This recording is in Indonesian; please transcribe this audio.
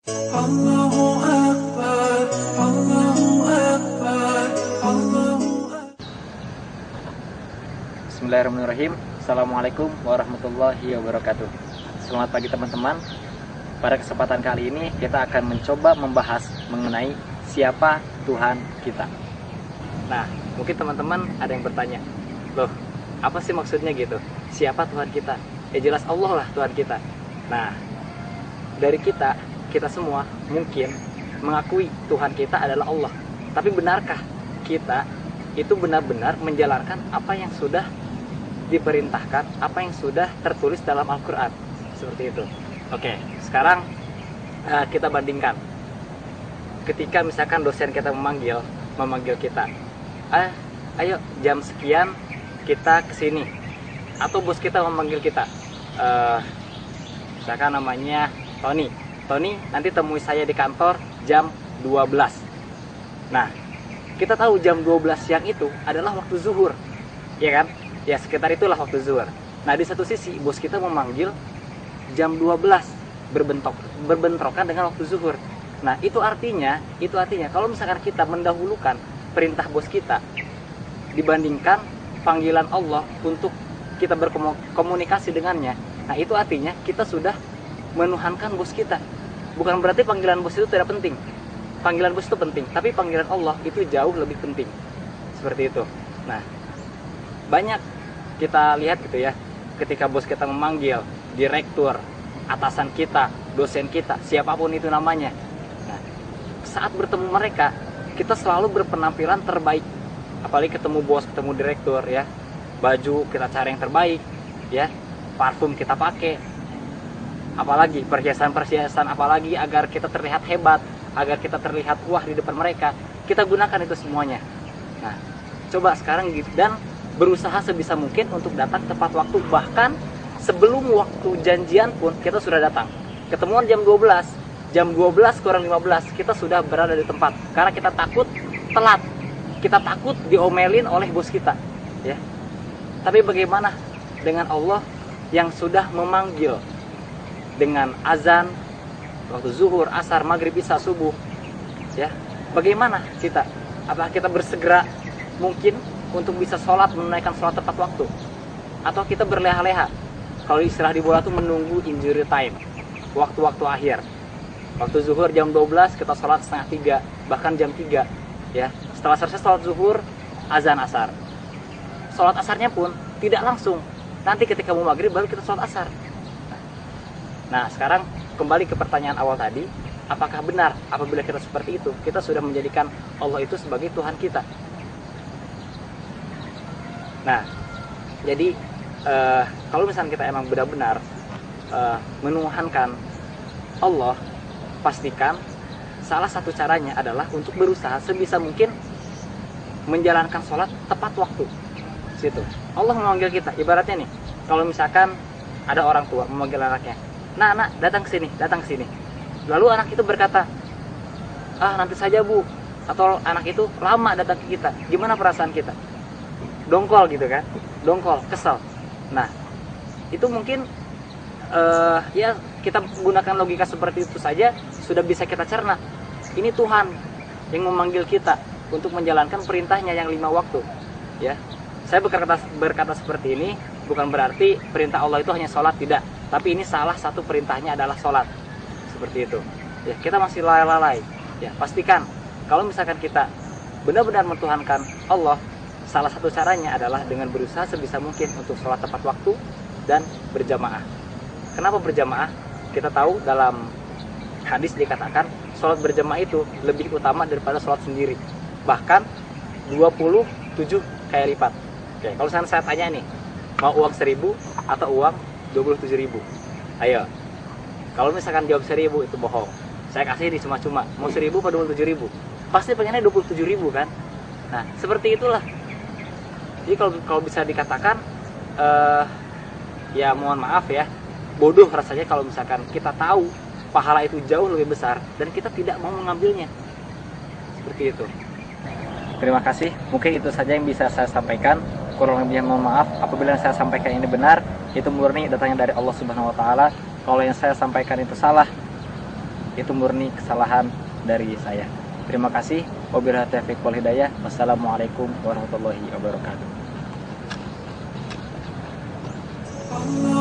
Allahu Akbar, Allahu Akbar, Allahu Akbar. Bismillahirrahmanirrahim. Assalamualaikum warahmatullahi wabarakatuh. Selamat pagi teman-teman. Pada kesempatan kali ini kita akan mencoba membahas mengenai siapa Tuhan kita. Nah, mungkin teman-teman ada yang bertanya, loh, apa sih maksudnya gitu? Siapa Tuhan kita? Ya jelas Allah lah Tuhan kita. Nah, dari kita semua mungkin mengakui Tuhan kita adalah Allah. Tapi benarkah kita itu benar-benar menjalankan apa yang sudah diperintahkan, apa yang sudah tertulis dalam Al-Quran? Seperti itu. Oke, sekarang kita bandingkan. Ketika misalkan dosen kita memanggil kita, ayo jam sekian kita kesini. Atau bos kita memanggil kita, misalkan namanya Tony, nanti temui saya di kantor jam 12. Nah, kita tahu jam 12 siang itu adalah waktu zuhur, ya kan? Ya, sekitar itulah waktu zuhur. Nah, di satu sisi bos kita memanggil jam 12, berbentrokan dengan waktu zuhur. Nah, itu artinya kalau misalkan kita mendahulukan perintah bos kita dibandingkan panggilan Allah untuk kita berkomunikasi dengannya, nah itu artinya kita sudah menuhankan bos kita. Bukan berarti panggilan bos itu tidak penting. Panggilan bos itu penting, tapi panggilan Allah itu jauh lebih penting. Seperti itu. Nah, banyak kita lihat gitu ya, ketika bos kita memanggil direktur, atasan kita, dosen kita, siapapun itu namanya. Nah, saat bertemu mereka, kita selalu berpenampilan terbaik. Apalagi ketemu bos, ketemu direktur ya. Baju kita cari yang terbaik, ya. Parfum kita pakai. Apalagi perhiasan apalagi agar kita terlihat hebat, agar kita terlihat wah di depan mereka, kita gunakan itu semuanya. Nah, coba sekarang gitu, dan berusaha sebisa mungkin untuk datang tepat waktu, bahkan sebelum waktu janjian pun kita sudah datang. Ketemuan jam 12 kurang 15 kita sudah berada di tempat, karena kita takut telat, kita takut diomelin oleh bos kita, ya. Tapi bagaimana dengan Allah yang sudah memanggil dengan azan waktu zuhur, asar, maghrib, isya, subuh, ya? Bagaimana kita? Apakah kita bersegera mungkin untuk bisa sholat, menunaikan sholat tepat waktu, atau kita berleha-leha? Kalau istilah di bola itu menunggu injury time, waktu-waktu akhir. Waktu zuhur jam 12 kita sholat setengah 3, bahkan jam 3, ya. Setelah selesai sholat zuhur, azan asar. Sholat asarnya pun tidak langsung, nanti ketika mau maghrib baru kita sholat asar. Nah, sekarang kembali ke pertanyaan awal tadi, apakah benar apabila kita seperti itu, kita sudah menjadikan Allah itu sebagai Tuhan kita? Nah, jadi kalau misalnya kita emang benar-benar menuhankan Allah, pastikan salah satu caranya adalah untuk berusaha sebisa mungkin menjalankan sholat tepat waktu. Situ Allah memanggil kita, ibaratnya nih, kalau misalkan ada orang tua memanggil anaknya, nah anak datang ke sini, lalu anak itu berkata, nanti saja bu, atau anak itu lama datang ke kita, gimana perasaan kita? Dongkol gitu kan, kesel. Nah, itu mungkin ya kita gunakan logika seperti itu saja sudah bisa kita cerna. Ini Tuhan yang memanggil kita untuk menjalankan perintahnya yang 5 waktu, ya. Saya berkata seperti ini bukan berarti perintah Allah itu hanya sholat, tidak. Tapi ini salah satu perintahnya adalah sholat. Seperti itu. Ya, kita masih lalai. Ya, pastikan kalau misalkan kita benar-benar mentuhankan Allah, salah satu caranya adalah dengan berusaha sebisa mungkin untuk sholat tepat waktu dan berjamaah. Kenapa berjamaah? Kita tahu dalam hadis dikatakan sholat berjamaah itu lebih utama daripada sholat sendiri. Bahkan 27 kali lipat. Oke, kalau saya tanya nih, mau uang 1.000 atau uang 27.000? Ayo. Kalau misalkan jawab 1.000 itu bohong. Saya kasih di cuma-cuma. Mau 1.000 atau 27.000? Pasti pengennya 27.000 kan? Nah, seperti itulah. Jadi kalau bisa dikatakan, ya mohon maaf ya, bodoh rasanya kalau misalkan kita tahu pahala itu jauh lebih besar dan kita tidak mau mengambilnya. Seperti itu. Terima kasih. Mungkin itu saja yang bisa saya sampaikan. Kurang lebihnya mohon maaf apabila yang saya sampaikan ini benar, itu murni datangnya dari Allah Subhanahu wa taala. Kalau yang saya sampaikan itu salah, itu murni kesalahan dari saya. Terima kasih. Wabillahi taufiq wal hidayah. Wassalamualaikum warahmatullahi wabarakatuh. Allah